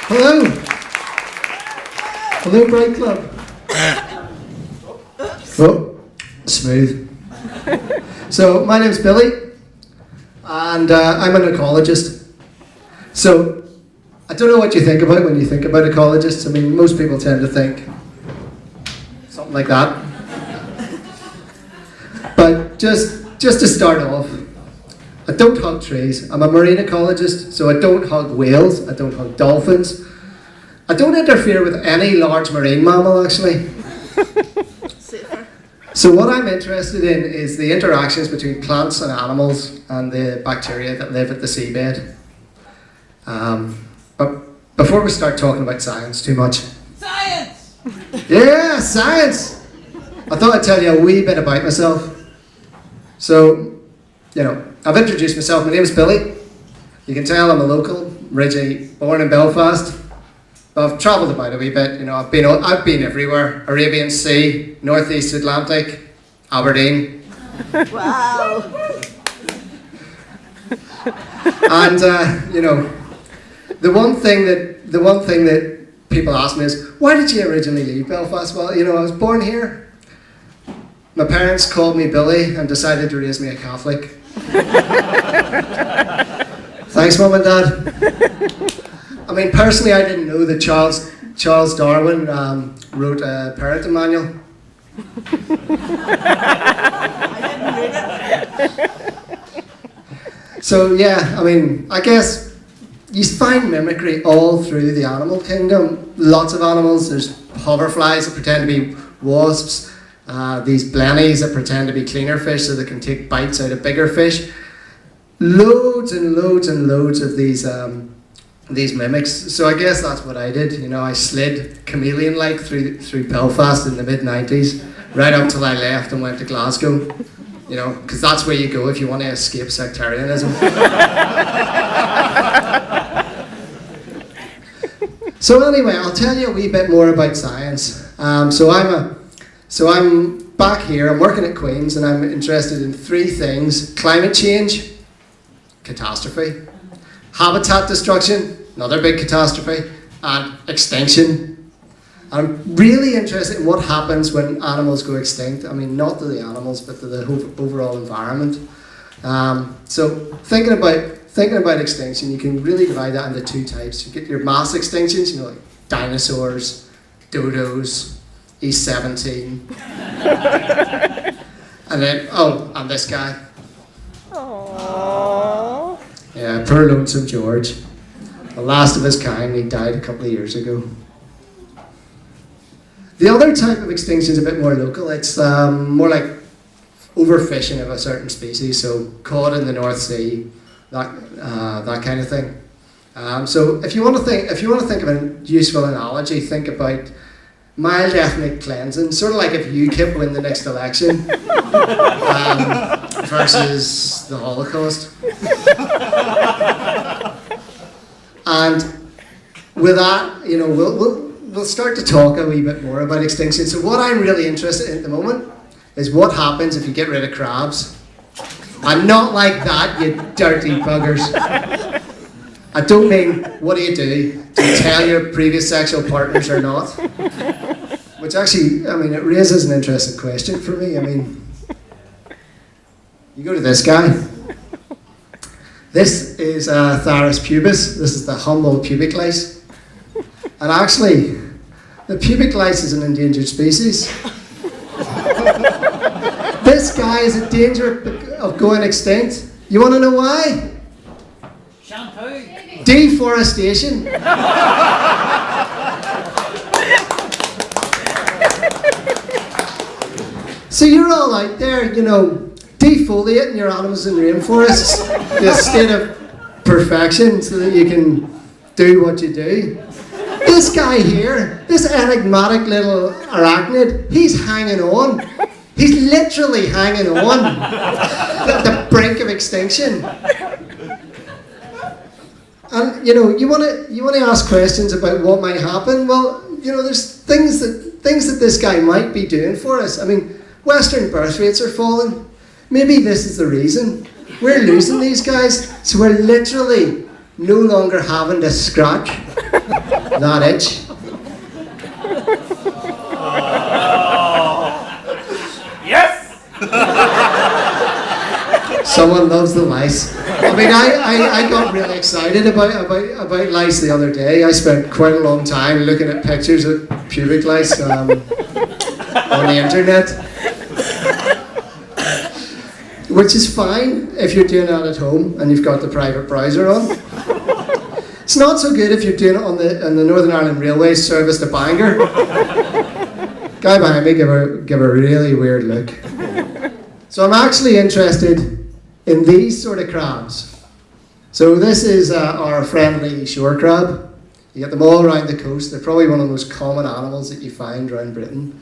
Hello. Hello, Bright Club. Oh, smooth. So, my name's Billy, and I'm an ecologist. So, I don't know what you think about when you think about ecologists. I mean, most people tend to think something like that. But just to start off, I don't hug trees. I'm a marine ecologist, so I don't hug whales, I don't hug dolphins. I don't interfere with any large marine mammal, actually. So what I'm interested in is the interactions between plants and animals and the bacteria that live at the seabed. But before we start talking about science too much. Science! Yeah, science! I thought I'd tell you a wee bit about myself. So, I've introduced myself. My name is Billy. You can tell I'm a local, originally born in Belfast. But I've travelled about a wee bit. I've been everywhere. Arabian Sea, Northeast Atlantic, Aberdeen. Wow! And the one thing that people ask me is, why did you originally leave Belfast? Well, I was born here. My parents called me Billy and decided to raise me a Catholic. Thanks, Mum and Dad. I mean, personally, I didn't know that Charles Darwin wrote a parenting manual. I didn't read it. So yeah, I mean, I guess you find mimicry all through the animal kingdom. Lots of animals. There's hoverflies that pretend to be wasps. These blennies that pretend to be cleaner fish so they can take bites out of bigger fish. Loads and loads and loads of these mimics. So I guess that's what I did. I slid chameleon-like through Belfast in the mid-90s, right up till I left and went to Glasgow. Because that's where you go if you want to escape sectarianism. So anyway, I'll tell you a wee bit more about science. So I'm back here, I'm working at Queen's, and I'm interested in three things: climate change, catastrophe; habitat destruction, another big catastrophe; and extinction. I'm really interested in what happens when animals go extinct. I mean, not to the animals, but to the overall environment. So thinking about extinction, you can really divide that into two types. You get your mass extinctions, like dinosaurs, dodos, E17, and then and this guy. Aww. Yeah, poor lonesome George, the last of his kind. He died a couple of years ago. The other type of extinction is a bit more local. It's more like overfishing of a certain species, so caught in the North Sea, that kind of thing. So if you want to think of a useful analogy, think about mild ethnic cleansing, sort of like if UKIP win the next election versus the Holocaust. And with that, we'll start to talk a wee bit more about extinction. So what I'm really interested in at the moment is what happens if you get rid of crabs. And not like that, you dirty buggers. I don't mean, what do? Do you tell your previous sexual partners or not? Which actually, it raises an interesting question for me. You go to this guy. This is Tharus pubis. This is the humble pubic lice. And actually, the pubic lice is an endangered species. This guy is in danger of going extinct. You want to know why? Shampoo. Deforestation. So you're all out there, defoliating your animals in rainforests to a state of perfection so that you can do what you do. This guy here, this enigmatic little arachnid, he's hanging on. He's literally hanging on at the brink of extinction. And you want to ask questions about what might happen. Well, there's things that this guy might be doing for us. Western birth rates are falling. Maybe this is the reason. We're losing these guys, so we're literally no longer having to scratch. that itch. Yes! Someone loves the lice. I mean, I got really excited about lice the other day. I spent quite a long time looking at pictures of pubic lice on the internet. Which is fine if you're doing that at home and you've got the private browser on. It's not so good if you're doing it on the Northern Ireland Railway service to Bangor. Guy behind me give a really weird look. So I'm actually interested in these sort of crabs. So this is our friendly shore crab. You get them all around the coast. They're probably one of the most common animals that you find around Britain.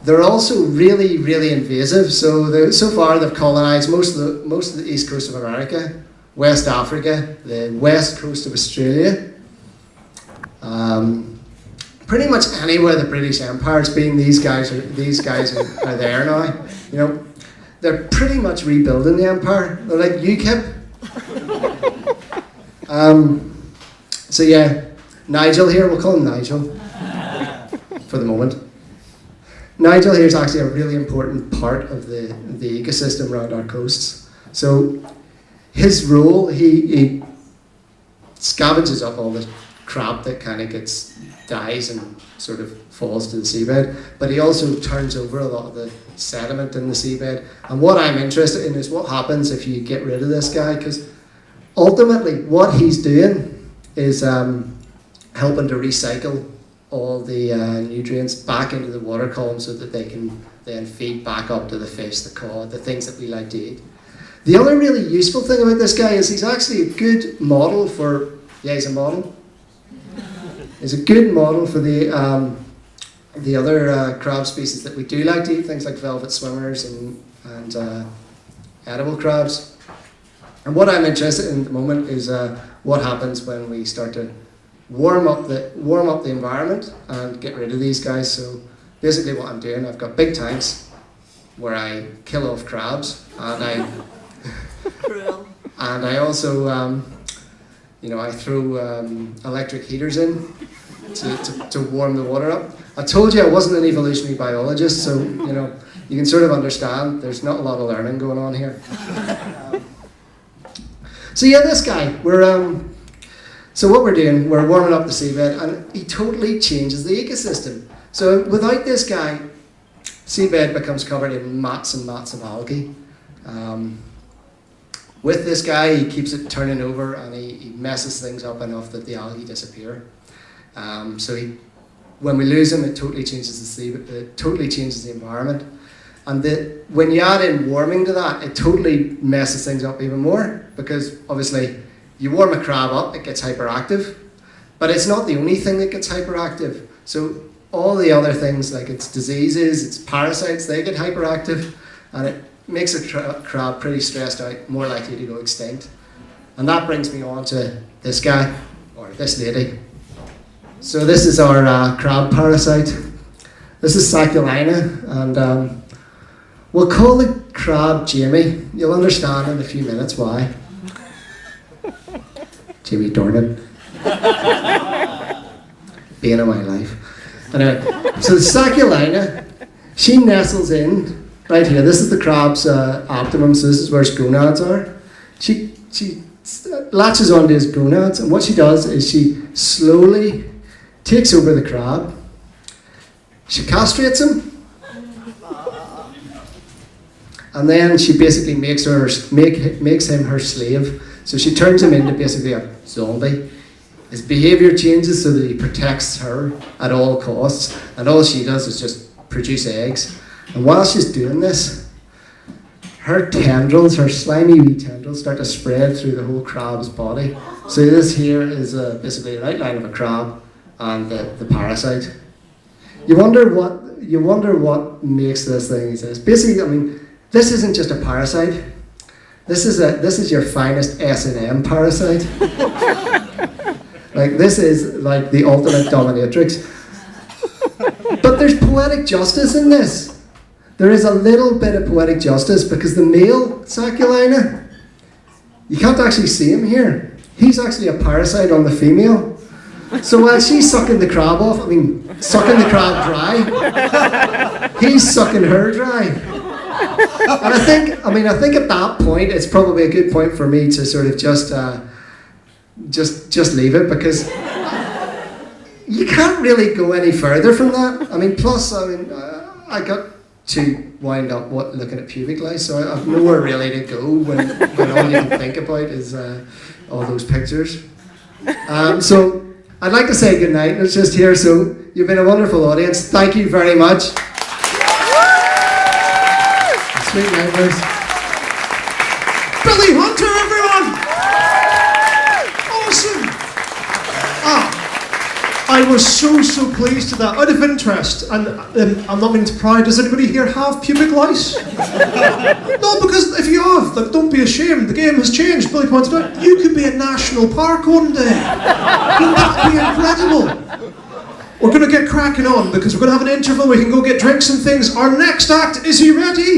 They're also really, really invasive. So far they've colonised most of the east coast of America, West Africa, the west coast of Australia. Pretty much anywhere the British Empire's been, these guys are there now. You know, they're pretty much rebuilding the empire. They're like UKIP. So yeah, Nigel here, we'll call him Nigel for the moment. Nigel here is actually a really important part of the ecosystem around our coasts. So his role, he scavenges up all the crap that kind of dies and sort of falls to the seabed, but he also turns over a lot of the sediment in the seabed. And what I'm interested in is what happens if you get rid of this guy, because ultimately what he's doing is helping to recycle all the nutrients back into the water column so that they can then feed back up to the fish, the cod, the things that we like to eat. The other really useful thing about this guy is he's actually a good model for, yeah, he's a model. He's a good model for the other crab species that we do like to eat, things like velvet swimmers and edible crabs. And what I'm interested in at the moment is what happens when we start to warm up the environment and get rid of these guys. So basically what I'm doing, I've got big tanks where I kill off crabs, and I also I throw electric heaters in to warm the water up. I told you I wasn't an evolutionary biologist, so you can sort of understand there's not a lot of learning going on here. So yeah, this guy, so what we're doing, we're warming up the seabed, and he totally changes the ecosystem. So without this guy, seabed becomes covered in mats and mats of algae. With this guy, he keeps it turning over, and he messes things up enough that the algae disappear. When we lose him, it totally changes the environment. And when you add in warming to that, it totally messes things up even more, because obviously you warm a crab up, it gets hyperactive, but it's not the only thing that gets hyperactive. So all the other things, like its diseases, its parasites, they get hyperactive, and it makes a crab pretty stressed out, more likely to go extinct. And that brings me on to this guy, or this lady. So this is our crab parasite. This is Saculina, and we'll call the crab Jamie. You'll understand in a few minutes why. Jamie Dornan. Bane of my life. Anyway, so Saculina, she nestles in right here. This is the crab's abdomen, so this is where its gonads are. She latches onto his gonads, and what she does is she slowly takes over the crab. She castrates him, and then she basically makes him her slave. So she turns him into basically a zombie. His behaviour changes so that he protects her at all costs, and all she does is just produce eggs. And while she's doing this, her tendrils, her slimy wee tendrils, start to spread through the whole crab's body. So this here is basically an outline of a crab and the parasite. You wonder what makes this thing exist. Basically, I mean, this isn't just a parasite. This is your finest S&M parasite. Like, this is like the ultimate dominatrix. But there's poetic justice in this. There is a little bit of poetic justice, because the male Saculina, you can't actually see him here. He's actually a parasite on the female. So while she's sucking the crab off, sucking the crab dry, he's sucking her dry. And I think at that point, it's probably a good point for me to sort of just leave it, because you can't really go any further from that. I got to wind up looking at pubic lice, so I've nowhere really to go when all you can think about is all those pictures. So I'd like to say goodnight. It's just here. So you've been a wonderful audience. Thank you very much. Sweet neighbours. Billy Hunter, everyone! Awesome! I was so pleased to that. Out of interest, and I'm not meaning to pry, does anybody here have pubic lice? No, because if you have, don't be ashamed. The game has changed. Billy pointed out, you could be a national park one day. Wouldn't that be incredible? We're going to get cracking on, because we're going to have an interval. We can go get drinks and things. Our next act, is he ready?